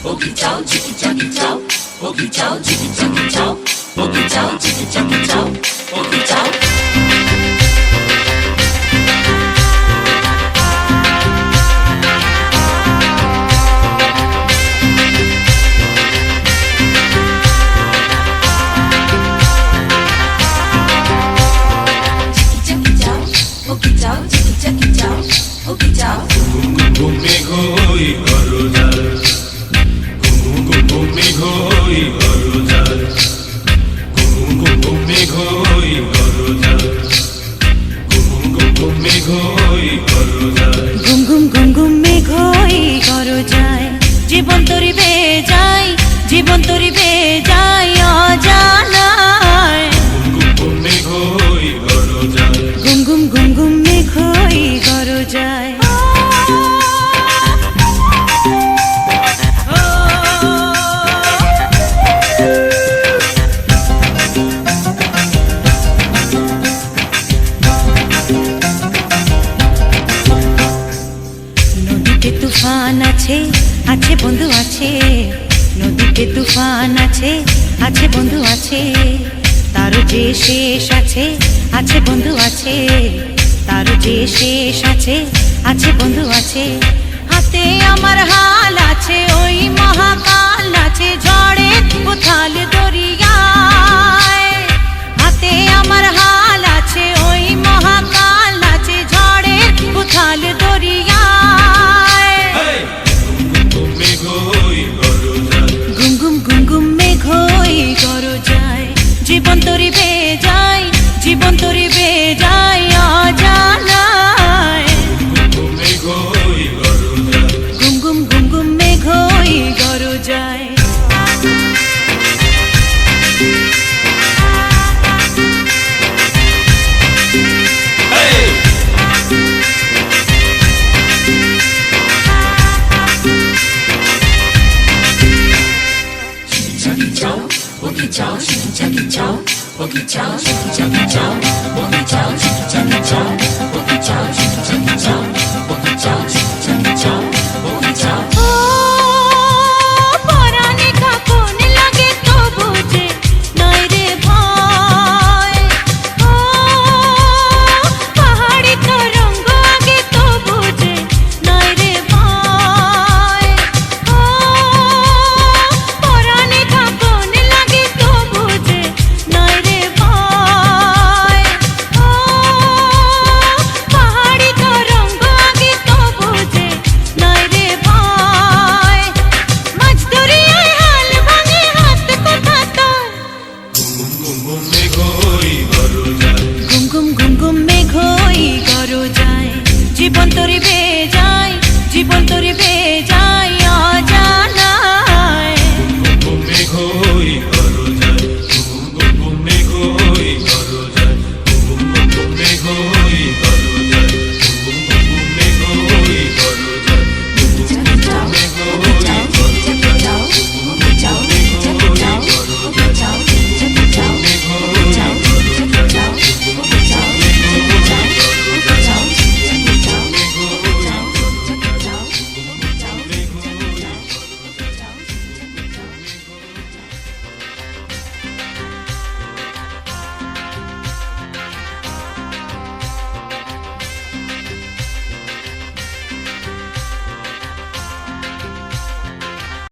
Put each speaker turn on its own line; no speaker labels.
Ogi chow, chiki chaki chow. Ogi chow, chiki chaki chow. Ogi chow, chiki chaki chow. Ogi chow.
জীবন তরিবে যায়, জীবন তরিবে যায় অজানায়। ঘুম ঘুম ঘুম ঘুম মেঘ হই গরজায়। নদীতে তুফান আছে, আছে বন্ধু আছে। নদীতে তুফান আছে, আছে বন্ধু আছে। তার যে শেষ আছে, আছে বন্ধু আছে। তার যে শেষ আছে, আছে বন্ধু আছে। হাতে আমার হাল আছে, ওই মহাকাল আছে ঝড়ে উথাল দরিয়ায়। হাতে আমার হাল আছে, ওই মহাকাল আছে ঝড়ে উথাল দরিয়ায়। জীবন তরিবে যায়, জীবন তরিবে যায় অজানায়। ঘুম ঘুম ঘুম ঘুম মেঘ হই গরজায়।
Ogi chow, chiki chaki chow. Ogi chow, chiki chaki chow. Ogi chow, chiki chaki chow.